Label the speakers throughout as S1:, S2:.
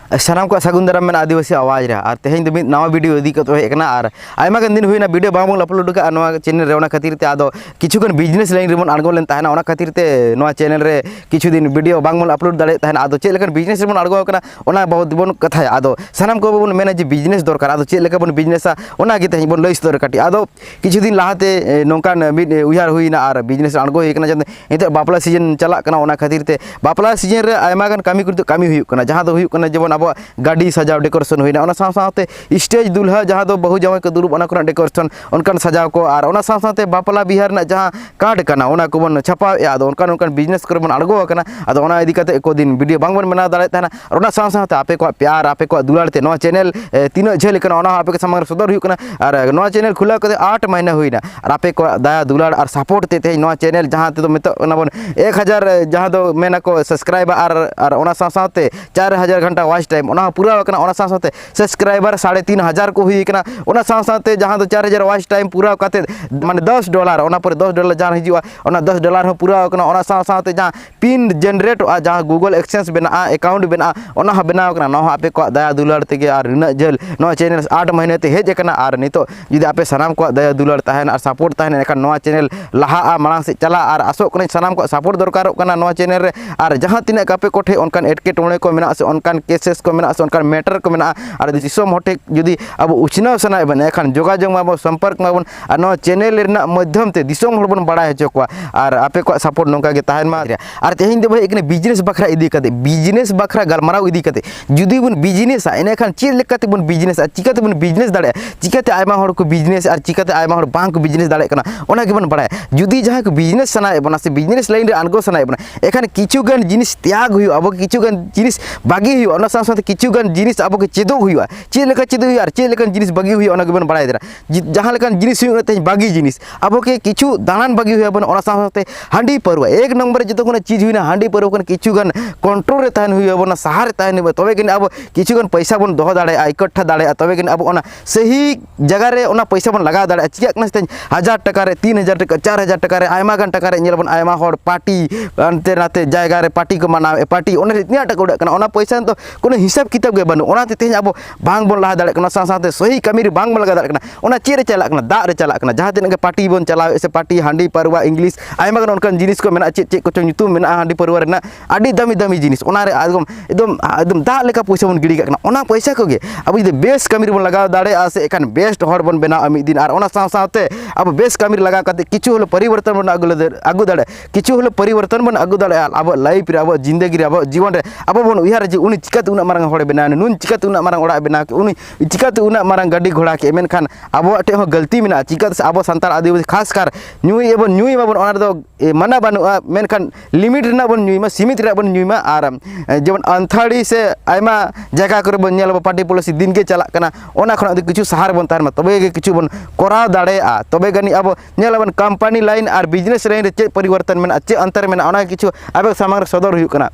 S1: सानाम को सागुन दाराम में आदिवासी आवाज रे और तेहें मिद नवा वीडियो इदी कतो हेकना और आयमा गन दिन हुईना वीडियो बांग अपलोड का नवा चैनल रे ओना खातिर ते आदो किछुगन बिजनेस लाइन रे बन आड़गो लेन ताहना ओना खातिर ते नवा चैनल रे किछु दिन वीडियो बांग अपलोड दाड़े ताहना आदो चेक लेकन बिजनेस रे बन आड़गो कना ओना बहुत बन कथा आदो सानाम को बन मेना जे बिजनेस दरकार आदो चेक लेका बन बिजनेसा ओना गे तेहें बन लई सदर काटी आदो किछु दिन लाहाते नोंकान मिद उयार हुईना और बिजनेस आड़गो हेकना जन एते बापला सीजन चला कना ओना खातिर ते बापला सीजन रे आयमा गन कामी कुर कामी हुई कना जहां दो हुई कना जेबन अब गाड़ी सजाव डेकोरेशन होना ओना साथे स्टेज दुल्हा जहाँ दो बहु जावाई को दुरुब ओना कोना डेकोरेशन उनकान सजाव को और ओना साथे बापला बिहार ना जहाँ कार्ड कना ओना को बन छापाव ए आदो उनकान बिजनेस कर बन अड़गो कना आदो ओना इदी कते को दिन वीडियो बांग बन बना दाड़े ताना और ओना साथे आपे को प्यार आपे को दुलाड़ ते नवा चैनल तीन झेल कना ओना आपे के सामने सदर हुई कना और नवा चैनल खुला कते 8 महीना हुईना और आपे को दया दुलाड़ और सपोर्ट ते नवा चैनल जहाँ ते तो मेतो ओना बन 1000 जहाँ दो मेना को सब्सक्राइबर और ओना साथे 4000 घंटा वॉच टाइम ओना पूरा कना ओना साथे सब्सक्राइबर 3500 को हुई कना ओना साथे जहाँ दो 4000 वॉच टाइम पूरा कते माने $10 ओना पर $10 जहाँ हिजुआ ओना $10 हो पूरा कना ओना साथे जहाँ पिन जनरेट जहाँ गूगल एक्सेस बना अकाउंट बना ओना बनाव कना नहा आपे को दया दुलाड़ तेगे और रिना जल नवा चैनल 8 महीने ते हेज कना और नितो जुदी आपे सनाम को दया दुलाड़ ताहेन और सपोर्ट ताहेन एखान नवा चैनल लाहा मांग से चला और आसो कना सनाम को सपोर्ट दरकार कना नवा चैनल रे और जहाँ तीन कापे कोठे उनकान एटकेटोणे को मेना से उनकान केसेस को मेना से उनकान मैटर को मेना और दिसोम होटे जुदी अब उछना सना बन एखान जोगाजोग माबो संपर्क माबन और नवा चैनल रेना माध्यम ते दिसोम हर बन बड़ा हेचो को और आपे को सपोर्ट नोंका गे ताहेन मा और तेहें दे भाई एकने बिजनेस बखरा इदी कते बिजनेस बखरा गलमाराव इदी कते जुदी बन बिजनेस एने खान चेल लेकाते बन बिजनेस चिकाते बन बिजनेस दाड़े चिकाते आयमा हर को बिजनेस और चिकाते आयमा हर बांक बिजनेस दाड़े कना ओना गे बन बड़ा जुदी जहां को बिजनेस सना बना से बिजनेस लाइन रे अनगो सना बना एखान किछुगन जिनिस त्याग हुई अब किछुगन जिनिस बागी हुई ओना साथे किछुगन जिनिस अब के चेदो हुआ चेद लेका चेदो हुई और चेद लेकन जिनिस बागी हुई ओना गे बन बड़ा दरा जहां लेकन जिनिस हुई ते बागी जिनिस अब के किछु दानान बागी हुई बन ओना साथे हांडी परवा एक नंबर जतो कोना चीज हुई ना हांडी परवा कोन किछुगन कंट्रोल रे ताहन हुई बन सहार ताहन तबे कि अब किछुगन पैसा बन दोह दाड़े इकट्ठा दाड़े तबे कि अब ओना सही जगह रे ओना पैसा बन लगा दाड़े चिका कना 1000 टका रे 3000 टका 4000 टका रे आयमा गन टका रे नेल बन आयमा हर पार्टी अंते नाते जायगा रे पार्टी को मनाव पार्टी ओने इतना टका उड़ा कना ओना पैसा तो कोनो हिसाब किताब गे बन ओना ते अब बांग बन लहा दाड़े कना साथे सही कमी रे बांग बन लगा दाड़े कना ओना चे रे चला कना दा रे चला कना जहां तिन के पार्टी बन चलाव से पार्टी हांडी परवा इंग्लिश आयमा गन उनकन जिनिस को मेना चे को ᱧᱩᱛᱩᱢ मेना हांडी परवा रे ना आडी दामी दामी जिनिस ओना रे एकदम दा लेका पैसा बन गिड़ी कना ओना पैसा को गे अब जदि बेस कमी रे बन लगा दाड़े से एखान बेस्ट हर बन बना अमित दिन और ओना साथे अब बेस कमी रे लगा कते किछु होलो परिवर्तन बन आगु दाड़े किछु होलो परिवर्तन बन आगु दाड़े अब लाइफ रे अब जिंदगी रे अब जीवन रे अब बन उयार जे उनी चिकाते उना मारंग हड़ बना नुन चिकाते उना मारंग ओड़ा बना उनी चिकाते उना मारंग गाड़ी घोड़ा के मेनखान अब टे हो गलती मेना चिकाते अब संताल आदिवासी खास कर न्यूई एबन न्यूई माबन ओना दो माना बानुआ मेनखान लिमिट रेना बन न्यूई मा सीमित रे बन न्यूई मा और जेबन अंथाड़ी से आयमा जगह करे बन नेल पार्टी पॉलिसी दिन के चला कना ओना खन किछु सहार बन तार मा तबे के किछु बन कोराव दाड़े आ तबे गनी अब नेल बन कंपनी लाइन और बिजनेस लाइन रे चे परिवर्तन मेना चे अंतर मेना ओना किछु अब सामने सदर हुई कना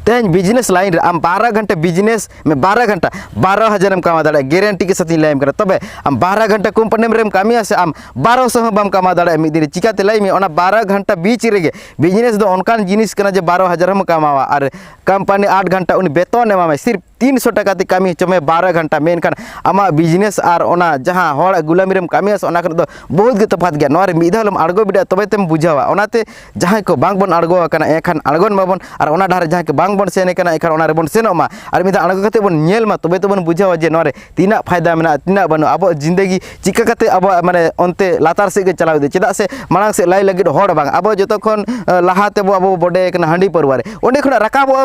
S1: तेज बिजनेस लाइन रे आम 12 घंटा बिजनेस में 12 घंटा 12,000 कमा दाड़े गारंटी के साथ लाइम कर तबे आम 12 घंटा कंपनी में कामिया से आम 1200 बम कमा दाड़े मिद दिन चिकाते लाई में ओना 12 घंटा बीच रे बिजनेस दो उनकान जिनिस कना जे 12,000 हम कमावा और कंपनी 8 घंटा उन वेतन एमा सिर्फ 300 टका ते कामी चमे 12 घंटा मेनखान आमा बिजनेस और ओना जहां हड़ गुलामी रेम कामिया ओना कर दो बहुत गे तफात गया नोरे मिदहलम अड़गो बिडा तबे तेम बुझावा ओनाते जहां को बांग बन अड़गो कना एखान अड़गोन माबन और ओना डार जहां के बांग बन सेने कना एखान ओना रे बन सेनोमा और मिदा अड़गो कते बन नेल मा तबे तो बन बुझावा जे नोरे तीना फायदा मेना तीना बनो अब जिंदगी चिका कते अब माने ओनते लातार से गे चलाव दे चेदा से मांग से लाई लगिद हड़ बांग अब जतो खन लाहाते अब बडे कना हांडी परवारे ओंडे खना राकाब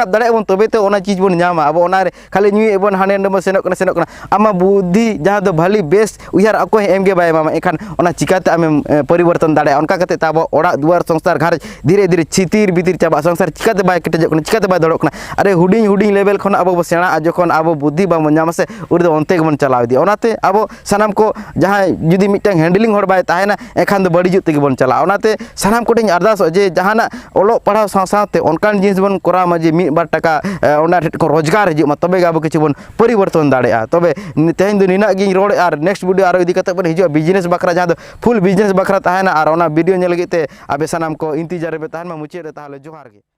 S1: दाड़े बन तबे तो ओना चीज बन नामा अब ओना रे खाली न्यू एबन हाने नम सेनोक आमा बुद्धि जहाँ दो भली बेस उयार अको एमगे बाय मामा एखान ओना चिकाते आम परिवर्तन दाड़े उनका कते ताब ओड़ा दुआर संसार घर धीरे धीरे छितिर भीतर चाबा संसार चिकाते बाय केटेजोक चिकाते बाय दड़ोक अरे हुडिंग हुडिंग लेवल खन अब सेणा जखन अब बुद्धि बाम नाम से उर दो ओनते गबन चलाव दी ओनाते अब सनाम को जहाँ जुदी मिटन हैंडलिंग हर बाय ताहेना एखान दो बड़ी जुते गबन चला ओनाते सनाम कोटिन अरदास जे जहाना ओलो पढ़ाव साथे ओनकान जिनिस बन कोरा मजे 1-2 टका ओना को रोजगार हिजुमा तबे अब किछु बन परिवर्तन दाड़े तबे तेहन दो निना गिन रोड और नेक्स्ट वीडियो आरो इदी कते बन हिजो बिजनेस बखरा जहां दो फुल बिजनेस बखरा ताहेना और ओना वीडियो नेल लगिते आबे सनाम को इंतजार रे ताहेन मा मुचे रे ताहले जोहार गे।